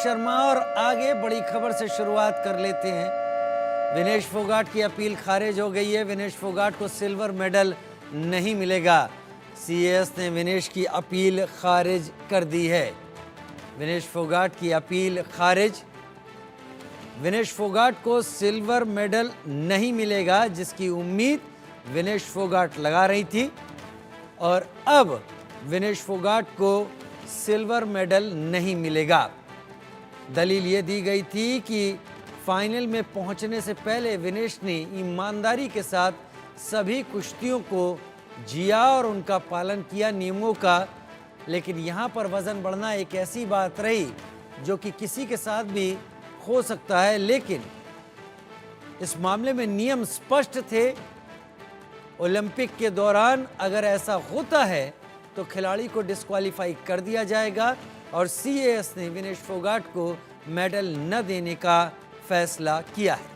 शर्मा और आगे बड़ी खबर से शुरुआत कर लेते हैं। विनेश फोगाट की अपील खारिज हो गई है। विनेश फोगाट को सिल्वर मेडल नहीं मिलेगा। सीएस ने विनेश की अपील खारिज कर दी है। विनेश फोगाट की अपील खारिज। विनेश फोगाट को सिल्वर मेडल नहीं मिलेगा, जिसकी उम्मीद विनेश फोगाट लगा रही थी, और अब विनेश फोगाट को सिल्वर मेडल नहीं मिलेगा। दलील ये दी गई थी कि फाइनल में पहुंचने से पहले विनेश ने ईमानदारी के साथ सभी कुश्तियों को जिया और उनका पालन किया, नियमों का। लेकिन यहाँ पर वजन बढ़ना एक ऐसी बात रही जो कि किसी के साथ भी हो सकता है, लेकिन इस मामले में नियम स्पष्ट थे। ओलंपिक के दौरान अगर ऐसा होता है तो खिलाड़ी को डिस्क्वालीफाई कर दिया जाएगा, और सीएस ने विनेश फोगाट को मेडल न देने का फैसला किया है।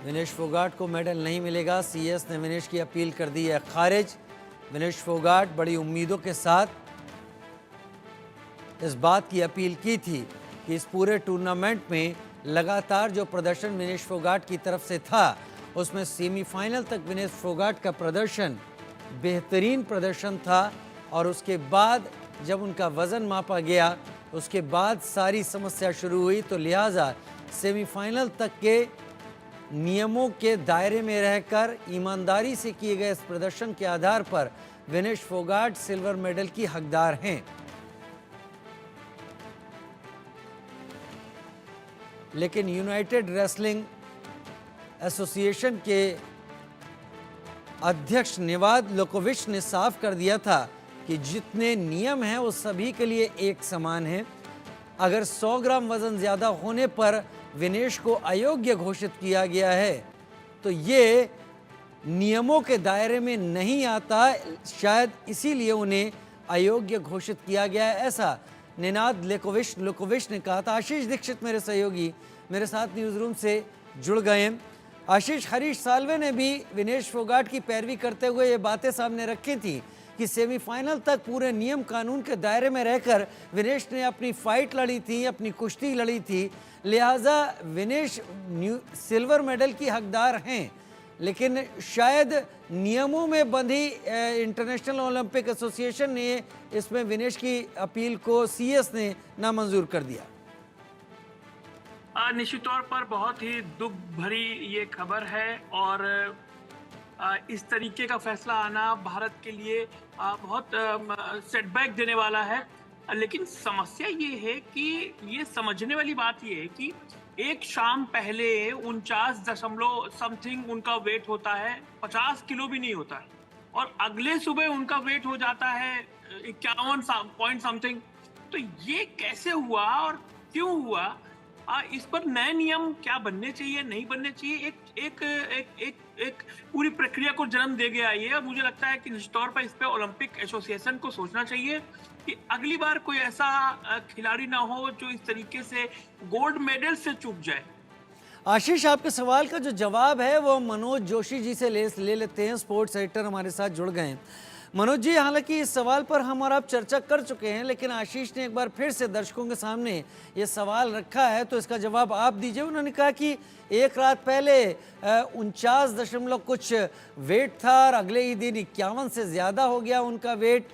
विनेश फोगाट को मेडल नहीं मिलेगा। सीएस ने विनेश की अपील कर दी है खारिज। विनेश फोगाट बड़ी उम्मीदों के साथ इस बात की अपील की थी कि इस पूरे टूर्नामेंट में लगातार जो प्रदर्शन विनेश फोगाट की तरफ से था, उसमें सेमीफाइनल तक विनेश फोगाट का प्रदर्शन बेहतरीन प्रदर्शन था, और उसके बाद जब उनका वज़न मापा गया, उसके बाद सारी समस्या शुरू हुई। तो लिहाजा सेमीफाइनल तक के नियमों के दायरे में रहकर ईमानदारी से किए गए इस प्रदर्शन के आधार पर विनेश फोगाट सिल्वर मेडल की हकदार हैं। लेकिन यूनाइटेड रेसलिंग एसोसिएशन के अध्यक्ष निवाद लोकोविच ने साफ कर दिया था कि जितने नियम हैं वो सभी के लिए एक समान हैं। अगर 100 ग्राम वजन ज़्यादा होने पर विनेश को अयोग्य घोषित किया गया है तो ये नियमों के दायरे में नहीं आता, शायद इसीलिए उन्हें अयोग्य घोषित किया गया है, ऐसा निनाद लोकोविच ने कहा था। आशीष दीक्षित मेरे सहयोगी मेरे साथ न्यूज़ रूम से जुड़ गए हैं। आशीष, हरीश साल्वे ने भी विनेश फोगाट की पैरवी करते हुए ये बातें सामने रखी थी कि सेमीफाइनल तक पूरे नियम कानून के दायरे में रहकर विनेश ने अपनी फाइट लड़ी थी, अपनी कुश्ती लड़ी थी, लिहाजा विनेश सिल्वर मेडल की हकदार हैं। लेकिन शायद नियमों में बंधी इंटरनेशनल ओलंपिक एसोसिएशन ने इसमें विनेश की अपील को सीएस ने नामंजूर कर दिया। निश्चित तौर पर बहुत ही दुख भरी ये खबर है, और इस तरीके का फैसला आना भारत के लिए बहुत सेटबैक देने वाला है। लेकिन समस्या ये है कि ये समझने वाली बात ये है कि एक शाम पहले 49 दशमलव समथिंग उनका वेट होता है, 50 किलो भी नहीं होता है, और अगले सुबह उनका वेट हो जाता है 51 पॉइंट समथिंग। तो ये कैसे हुआ और क्यों हुआ? इस पर नए नियम क्या बनने चाहिए, नहीं बनने चाहिए, एक पूरी प्रक्रिया को जन्म दे गया ये। और मुझे लगता है कि निश्चित तौर पर इस पे ओलंपिक एसोसिएशन को सोचना चाहिए कि अगली बार कोई ऐसा खिलाड़ी ना हो जो इस तरीके से गोल्ड मेडल से चूक जाए। आशीष, आपके सवाल का जो जवाब है वो मनोज जोशी जी से ले लेते हैं। स्पोर्ट्स एडिटर हमारे साथ जुड़ गए हैं। मनोज जी, हालांकि इस सवाल पर हम और आप चर्चा कर चुके हैं, लेकिन आशीष ने एक बार फिर से दर्शकों के सामने ये सवाल रखा है, तो इसका जवाब आप दीजिए। उन्होंने कहा कि एक रात पहले 49 दशमलव कुछ वेट था और अगले ही दिन 51 से ज़्यादा हो गया उनका वेट।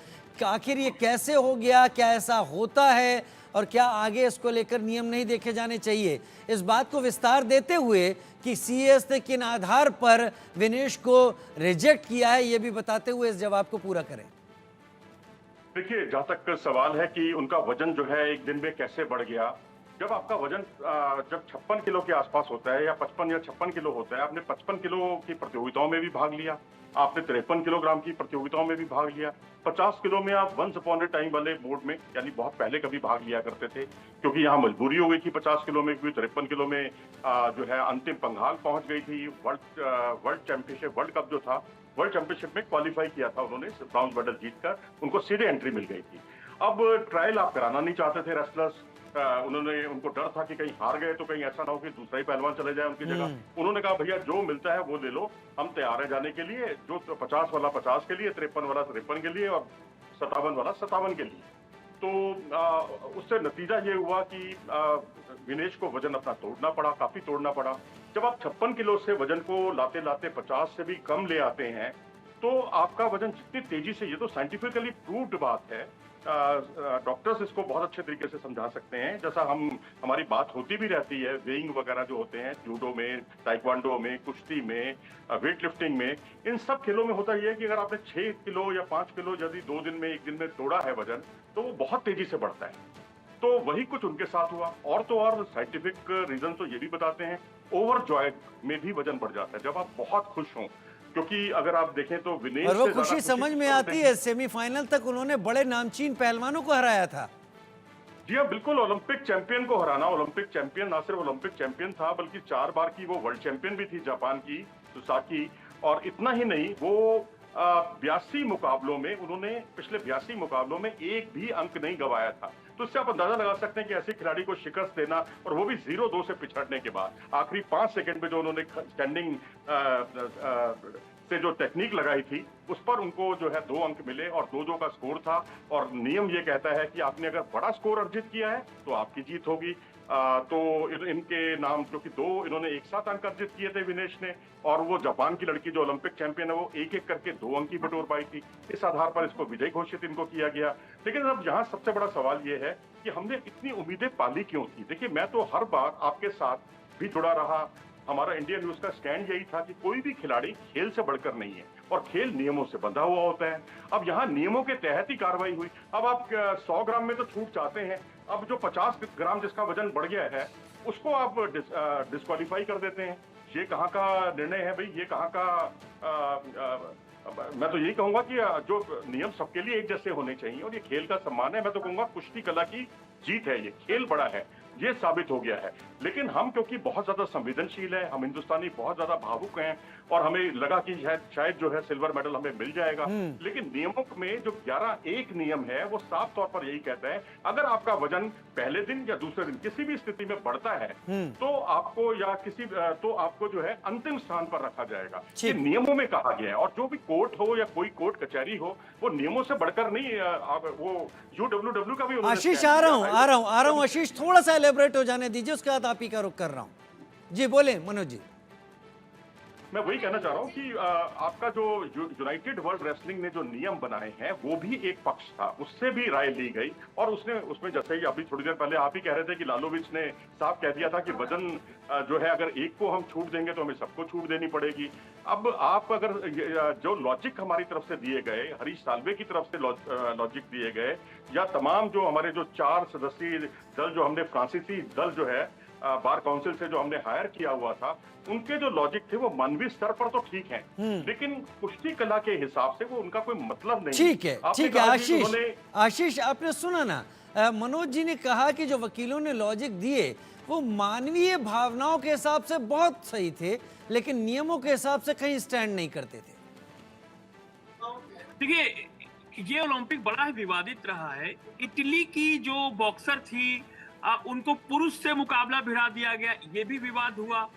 आखिर ये कैसे हो गया, क्या ऐसा होता है, और क्या आगे इसको लेकर नियम नहीं देखे जाने चाहिए? इस बात को विस्तार देते हुए कि सीएस ने किन आधार पर विनेश को रिजेक्ट किया है, ये भी बताते हुए इस जवाब को पूरा करें। देखिए, जहां तक सवाल है कि उनका वजन जो है एक दिन में कैसे बढ़ गया, जब आपका वजन जब 56 किलो के आसपास होता है या 55 या 56 किलो होता है, आपने 55 किलो की प्रतियोगिताओं में भी भाग लिया, आपने 53 किलोग्राम की प्रतियोगिताओं में भी भाग लिया, 50 किलो में आप वंस अपॉन ए टाइम वाले बोर्ड में, यानी बहुत पहले कभी भाग लिया करते थे, क्योंकि यहाँ मजबूरी हो गई थी 50 किलो में, क्योंकि 53 किलो में जो है अंतिम पंगाल पहुंच गई थी। वर्ल्ड चैंपियनशिप, वर्ल्ड कप जो था, वर्ल्ड चैंपियनशिप में क्वालिफाई किया था उन्होंने, ब्रॉन्ज मेडल जीतकर उनको सीधे एंट्री मिल गई थी। अब ट्रायल आप कराना नहीं चाहते थे रेसलर्स, उनको डर था कि कहीं हार गए तो कहीं ऐसा ना हो कि दूसरा ही पहलवान चले जाए उनकी जगह। उन्होंने कहा भैया जो मिलता है वो ले लो, हम तैयार है जाने के लिए, जो 50 वाला 50 के लिए, 53 वाला 53 के लिए, और 57 वाला 57 के लिए। तो उससे नतीजा ये हुआ कि विनेश को वजन अपना तोड़ना पड़ा, काफी तोड़ना पड़ा। जब आप 56 किलो से वजन को लाते लाते 50 से भी कम ले आते हैं, तो आपका वजन जितनी तेजी से, ये तो साइंटिफिकली प्रूव्ड बात है, डॉक्टर्स इसको बहुत अच्छे तरीके से समझा सकते हैं। जैसा हमारी बात होती भी रहती है, वेइंग वगैरह जो होते हैं जूडो में, ताइक्वांडो में, कुश्ती में, वेट लिफ्टिंग में, इन सब खेलों में होता यह है कि अगर आपने 6 किलो या 5 किलो यदि 2 दिन में, 1 दिन में तोड़ा है वजन, तो वो बहुत तेजी से बढ़ता है। तो वही कुछ उनके साथ हुआ। और तो और साइंटिफिक रीजन तो ये भी बताते हैं, ओवर जॉय में भी वजन बढ़ जाता है जब आप बहुत खुश हों। क्योंकि अगर आप देखें तो विनेश और वो से खुशी समझ में आती है, सेमीफाइनल तक उन्होंने बड़े नामचीन पहलवानों को हराया था। जी हाँ, बिल्कुल, ओलंपिक चैंपियन को हराना। ओलंपिक चैंपियन ना सिर्फ ओलंपिक चैंपियन था, बल्कि 4 बार की वो वर्ल्ड चैंपियन भी थी, जापान की सुसाकी। और इतना ही नहीं, वो 82 मुकाबलों में, उन्होंने पिछले 82 मुकाबलों में एक भी अंक नहीं गंवाया था। तो इससे आप अंदाजा लगा सकते हैं कि ऐसे खिलाड़ी को शिकस्त देना, और वो भी 0-2 से पिछड़ने के बाद, आखिरी 5 सेकंड में जो उन्होंने स्टैंडिंग से जो टेक्निक लगाई थी, उस पर उनको जो है 2 अंक मिले, और 2-2 का स्कोर था। और नियम ये कहता है कि आपने अगर बड़ा स्कोर अर्जित किया है तो आपकी जीत होगी। तो इनके नाम, क्योंकि 2 इन्होंने एक साथ अंक अर्जित किए थे विनेश ने, और वो जापान की लड़की जो ओलंपिक चैंपियन है, वो एक एक करके 2 अंक ही बटोर पाई थी। इस आधार पर इसको विजयी घोषित इनको किया गया। लेकिन अब यहाँ सबसे बड़ा सवाल ये है कि हमने इतनी उम्मीदें पाली क्यों थी। देखिए, मैं तो हर बार आपके साथ भी जुड़ा रहा, हमारा इंडिया न्यूज का स्टैंड यही था कि कोई भी खिलाड़ी खेल से बढ़कर नहीं है, और खेल नियमों से बंधा हुआ होता है। अब यहाँ नियमों के तहत ही कार्रवाई हुई। अब आप 100 ग्राम में तो छूट चाहते हैं, अब जो 50 ग्राम जिसका वजन बढ़ गया है, उसको आप डिस्क्वालीफाई कर देते हैं। ये कहाँ का निर्णय है भाई, ये कहाँ का मैं तो यही कहूंगा कि जो नियम सबके लिए एक जैसे होने चाहिए, और ये खेल का सम्मान है। मैं तो कहूंगा कुश्ती कला की जीत है, ये खेल बड़ा है, ये साबित हो गया है। लेकिन हम क्योंकि बहुत ज्यादा संवेदनशील है, हम हिंदुस्तानी बहुत ज्यादा भावुक हैं, और हमें लगा कि शायद जो है सिल्वर मेडल हमें मिल जाएगा। लेकिन नियमों में जो 11-1 नियम है, वो साफ तौर पर यही कहता है, अगर आपका वजन पहले दिन या दूसरे दिन किसी भी स्थिति में बढ़ता है, तो आपको जो है अंतिम स्थान पर रखा जाएगा। ये नियमों में कहा गया है। और जो भी कोर्ट हो या कोई कोर्ट कचहरी हो, वो नियमों से बढ़कर नहीं। वो UWW का भी आशीष, आ रहा हूं आशीष, थोड़ा सा एलेबरेट हो जाने दीजिए, उसके बाद आप ही का रुख कर रहा हूं। जी बोले मनोज जी। मैं वही कहना चाह रहा हूँ कि आपका जो यूनाइटेड वर्ल्ड रेसलिंग ने जो नियम बनाए हैं, वो भी एक पक्ष था, उससे भी राय ली गई। और उसमें जैसे ही अभी थोड़ी देर पहले आप ही कह रहे थे कि लालोविच ने साफ कह दिया था कि वजन जो है, अगर एक को हम छूट देंगे तो हमें सबको छूट देनी पड़ेगी। अब आप अगर जो लॉजिक हमारी तरफ से दिए गए, हरीश साल्वे की तरफ से लॉजिक दिए गए, या तमाम जो हमारे जो 4 सदस्यीय दल, जो हमने फ्रांसीसी दल जो है बार काउंसिल से जो हमने हायर किया हुआ था, उनके जो लॉजिक थे वो मानवीय स्तर पर तो ठीक है, लेकिन कुश्ती कला के हिसाब से वो उनका कोई मतलब नहीं। ठीक है आशीष, आपने सुना ना, मनोज जी ने कहा कि जो वकीलों ने लॉजिक दिए वो मानवीय भावनाओं के हिसाब से बहुत सही थे, लेकिन नियमों के हिसाब से कहीं स्टैंड नहीं करते थे। देखिए, ये ओलंपिक बड़ा ही विवादित रहा है। इटली की जो बॉक्सर थी, उनको पुरुष से मुकाबला भिड़ा दिया गया, ये भी विवाद हुआ।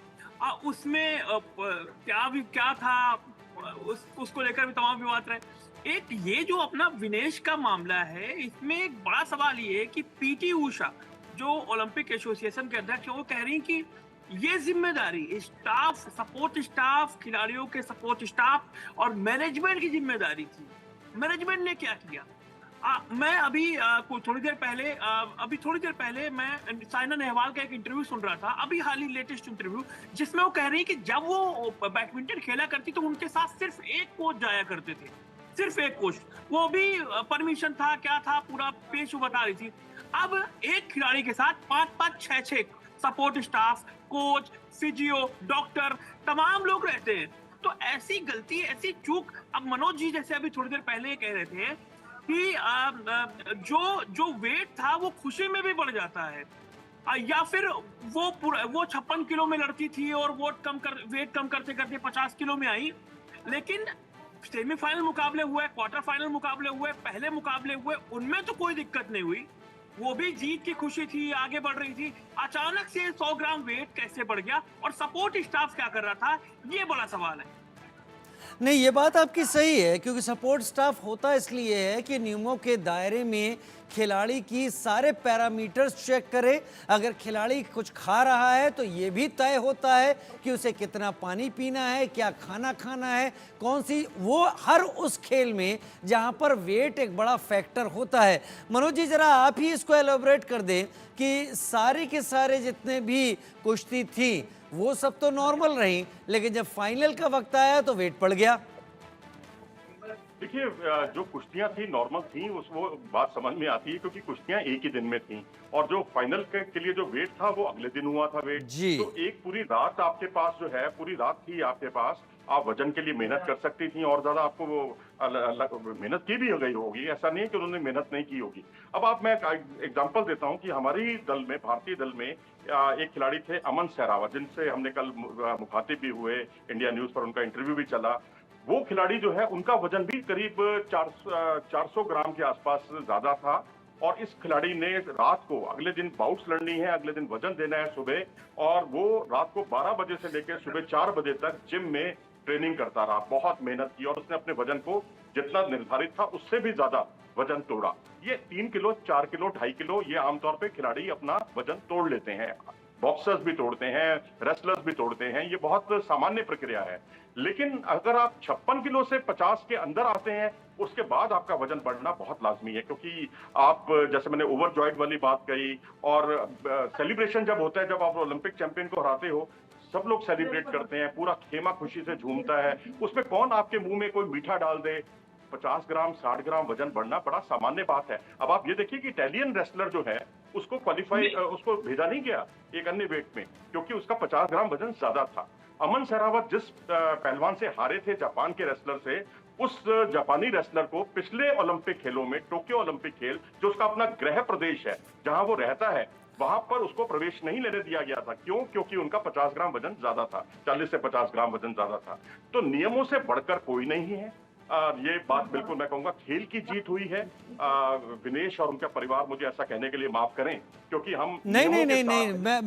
उसमें क्या था, उसको लेकर भी तमाम विवाद रहे। एक ये जो अपना विनेश का मामला है, इसमें एक बड़ा सवाल ये है कि पीटी उषा जो ओलंपिक एसोसिएशन के अध्यक्ष हैं, वो कह रही हैं कि ये जिम्मेदारी स्टाफ, सपोर्ट स्टाफ, खिलाड़ियों के सपोर्ट स्टाफ और मैनेजमेंट की जिम्मेदारी थी। मैनेजमेंट ने क्या किया? मैं अभी थोड़ी देर पहले मैं साइना नेहवाल का एक इंटरव्यू सुन रहा था, अभी हाल ही लेटेस्ट इंटरव्यू, जिसमें वो कह रही है कि जब वो बैडमिंटन खेला करती तो उनके साथ सिर्फ एक कोच जाया करते थे, सिर्फ एक कोच, वो भी परमिशन था, क्या था, पूरा पेश वो बता रही थी। अब एक खिलाड़ी के साथ 5-5, 6-6 support staff, coach, physio, doctor, तमाम लोग रहते हैं। तो ऐसी गलती, ऐसी चूक, अब मनोज जी जैसे अभी थोड़ी देर पहले कह रहे थे कि जो वेट था वो खुशी में भी बढ़ जाता है, या फिर वो 56 किलो में लड़ती थी और वेट कम करते करते 50 किलो में आई। लेकिन सेमीफाइनल मुकाबले हुए, क्वार्टर फाइनल मुकाबले हुए, पहले मुकाबले हुए, उनमें तो कोई दिक्कत नहीं हुई, वो भी जीत की खुशी थी, आगे बढ़ रही थी। अचानक से 100 ग्राम वेट कैसे बढ़ गया और सपोर्ट स्टाफ क्या कर रहा था, ये बड़ा सवाल है। नहीं, ये बात आपकी सही है क्योंकि सपोर्ट स्टाफ होता इसलिए है कि नियमों के दायरे में खिलाड़ी की सारे पैरामीटर्स चेक करे। अगर खिलाड़ी कुछ खा रहा है तो ये भी तय होता है कि उसे कितना पानी पीना है, क्या खाना खाना है, कौन सी, वो हर उस खेल में जहां पर वेट एक बड़ा फैक्टर होता है। मनोज जी, जरा आप ही इसको एलोबरेट कर दें कि सारे के सारे जितने भी कुश्ती थी वो सब तो नॉर्मल रही, लेकिन जब फाइनल का वक्त आया तो वेट पड़ गया। देखिए, जो कुश्तियां थी नॉर्मल थी, उस वो बात समझ में आती है क्योंकि कुश्तियां एक ही दिन में थी और जो फाइनल के लिए जो वेट था वो अगले दिन हुआ था वेट। जी। तो एक पूरी रात आपके पास जो है, पूरी रात थी आपके पास, आप वजन के लिए मेहनत कर सकती थी और ज्यादा आपको वो मेहनत की भी हो गई होगी, ऐसा नहीं है कि उन्होंने मेहनत नहीं की होगी। अब आप, मैं एग्जांपल देता हूं कि हमारी दल में, भारतीय दल में एक खिलाड़ी थे अमन सहरावत, जिनसे हमने कल मुखातिब भी हुए, इंडिया न्यूज पर उनका इंटरव्यू भी चला। वो खिलाड़ी जो है उनका वजन भी करीब 400 ग्राम के आसपास ज्यादा था और इस खिलाड़ी ने रात को, अगले दिन बाउट्स लड़नी है, अगले दिन वजन देना है सुबह, और वो रात को 12 बजे से लेकर सुबह 4 बजे तक जिम में ट्रेनिंग करता रहा, बहुत मेहनत की और उसने अपने वजन को जितना निर्धारित था उससे भी ज्यादा वजन तोड़ा। ये 3 किलो, 4 किलो, 2.5 किलो, ये आमतौर पे खिलाड़ी अपना वजन तोड़ लेते हैं। बॉक्सर्स भी तोड़ते हैं, रेसलर्स भी तोड़ते हैं, ये बहुत सामान्य प्रक्रिया है। लेकिन अगर आप 56 किलो से 50 के अंदर आते हैं, उसके बाद आपका वजन बढ़ना बहुत लाजमी है, क्योंकि आप, जैसे मैंने ओवरजॉयड वाली बात कही, और सेलिब्रेशन जब होता है, जब आप ओलंपिक चैंपियन को हराते हो, सब लोग सेलिब्रेट करते हैं, पूरा खेमा खुशी से झूमता है, उसमें कौन आपके मुंह में कोई मीठा डाल दे। 50 ग्राम 60 ग्राम वजन बढ़ना बड़ा सामान्य बात है। अब आप ये देखिए कि इटालियन रेसलर जो है उसको क्वालिफाई, उसको भेजा नहीं गया एक अन्य वेट में, क्योंकि उसका 50 ग्राम वजन ज्यादा था। अमन सहरावत जिस पहलवान से हारे थे, जापान के रेसलर से, उस जापानी रेसलर को पिछले ओलंपिक खेलों में, टोक्यो ओलंपिक खेल, जो उसका अपना गृह प्रदेश है, जहां वो रहता है, वहां पर उसको प्रवेश नहीं लेने दिया गया था। क्यों? क्योंकि उनका 50 ग्राम वजन ज्यादा था, 40 से 50 ग्राम वजन ज्यादा था। तो नियमों से बढ़कर कोई नहीं है। ये बात बिल्कुल मैं कहूंगा खेल की जीत हुई है। विनेश और उनका परिवार मुझे ऐसा कहने के लिए माफ करें, क्योंकि हम नहीं,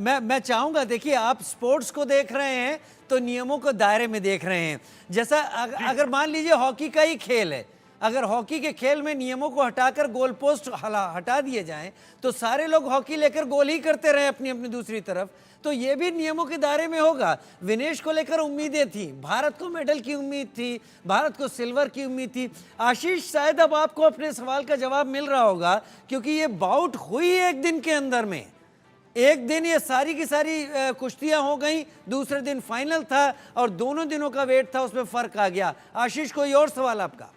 मैं चाहूंगा, देखिए आप स्पोर्ट्स को देख रहे हैं तो नियमों को दायरे में देख रहे हैं। जैसा अगर मान लीजिए हॉकी का ही खेल है, अगर हॉकी के खेल में नियमों को हटाकर गोल पोस्ट हटा दिए जाएं तो सारे लोग हॉकी लेकर गोल ही करते रहे अपनी अपनी दूसरी तरफ, तो ये भी नियमों के दायरे में होगा। विनेश को लेकर उम्मीदें थी, भारत को मेडल की उम्मीद थी, भारत को सिल्वर की उम्मीद थी। आशीष, शायद अब आपको अपने सवाल का जवाब मिल रहा होगा, क्योंकि ये बाउट हुई एक दिन के अंदर में, एक दिन ये सारी की सारी कुश्तियां हो गई, दूसरे दिन फाइनल था और दोनों दिनों का वेट था, उसमें फर्क आ गया। आशीष, कोई और सवाल आपका?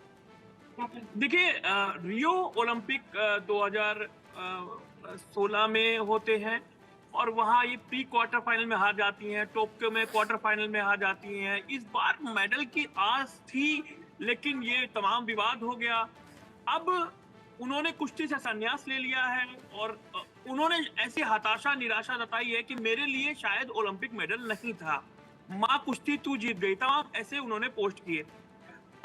देखिए, रियो ओलंपिक 2016 में होते हैं और वहाँ ये प्री क्वार्टर फाइनल में हार जाती हैं, टोक्यो में क्वार्टर फाइनल में हार जाती हैं। इस बार मेडल की आस थी, लेकिन ये तमाम विवाद हो गया। अब उन्होंने कुश्ती से संन्यास ले लिया है और उन्होंने ऐसी हताशा, निराशा जताई है कि मेरे लिए शायद ओलंपिक मेडल नहीं था, माँ कुश्ती तू जीत गई, तमाम ऐसे उन्होंने पोस्ट किए।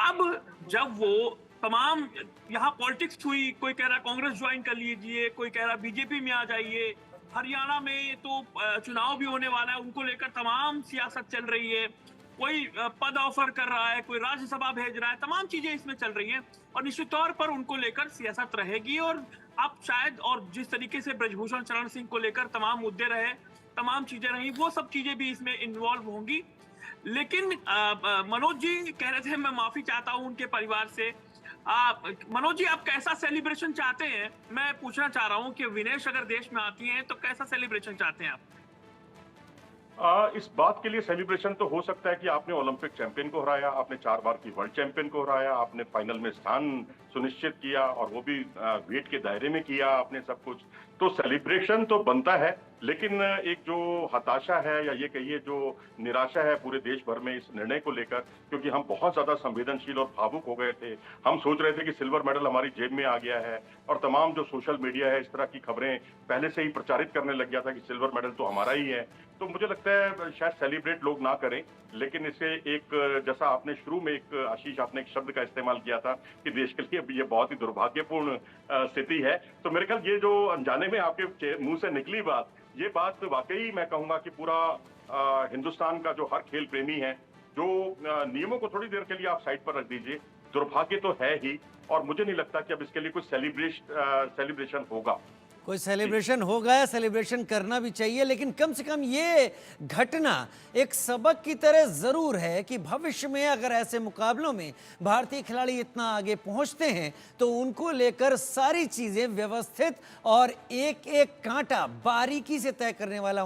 अब जब वो तमाम यहाँ पॉलिटिक्स हुई, कोई कह रहा कांग्रेस ज्वाइन कर लीजिए, कोई कह रहा बीजेपी में आ जाइए, हरियाणा में तो चुनाव भी होने वाला है, उनको लेकर तमाम सियासत चल रही है, कोई पद ऑफर कर रहा है, कोई राज्यसभा भेज रहा है, तमाम चीजें इसमें चल रही हैं और निश्चित तौर पर उनको लेकर सियासत रहेगी। और अब शायद, और जिस तरीके से ब्रजभूषण शरण सिंह को लेकर तमाम मुद्दे रहे, तमाम चीजें रही, वो सब चीजें भी इसमें इन्वॉल्व होंगी। लेकिन मनोज जी कह रहे थे, मैं माफी चाहता हूं उनके परिवार से। मनोज जी, आप कैसा सेलिब्रेशन चाहते हैं? मैं पूछना चाह रहा हूं कि विनेश अगर देश में आती हैं तो कैसा सेलिब्रेशन चाहते हैं आप? इस बात के लिए सेलिब्रेशन तो हो सकता है कि आपने ओलंपिक चैंपियन को हराया, आपने 4 बार की वर्ल्ड चैंपियन को हराया, आपने फाइनल में स्थान सुनिश्चित किया और वो भी वेट के दायरे में किया आपने सब कुछ, तो सेलिब्रेशन तो बनता है। लेकिन एक जो हताशा है या ये कहिए जो निराशा है पूरे देश भर में इस निर्णय को लेकर, क्योंकि हम बहुत ज्यादा संवेदनशील और भावुक हो गए थे। हम सोच रहे थे कि सिल्वर मेडल हमारी जेब में आ गया है और तमाम जो सोशल मीडिया है इस तरह की खबरें पहले से ही प्रचारित करने लग गया था कि सिल्वर मेडल तो हमारा ही है। तो मुझे लगता है शायद सेलिब्रेट लोग ना करें, लेकिन इसे एक, जैसा आपने शुरू में एक, आशीष, आपने एक शब्द का इस्तेमाल किया था कि देश के लिए ये बहुत ही दुर्भाग्यपूर्ण स्थिति है, तो मेरे ख्याल ये जो अनजाने में आपके मुंह से निकली बात, ये बात वाकई मैं कहूंगा कि पूरा हिंदुस्तान का जो हर खेल प्रेमी है जो नियमों को थोड़ी देर के लिए आप साइड पर रख दीजिए। दुर्भाग्य तो है ही, और मुझे नहीं लगता कि अब इसके लिए कुछ सेलिब्रेशन होगा। कोई सेलिब्रेशन होगा या सेलिब्रेशन करना भी चाहिए, लेकिन कम से कम ये घटना एक सबक की तरह जरूर है कि भविष्य में अगर ऐसे मुकाबलों में भारतीय खिलाड़ी इतना आगे पहुंचते हैं तो उनको लेकर सारी चीजें व्यवस्थित और एक एक कांटा बारीकी से तय करने वाला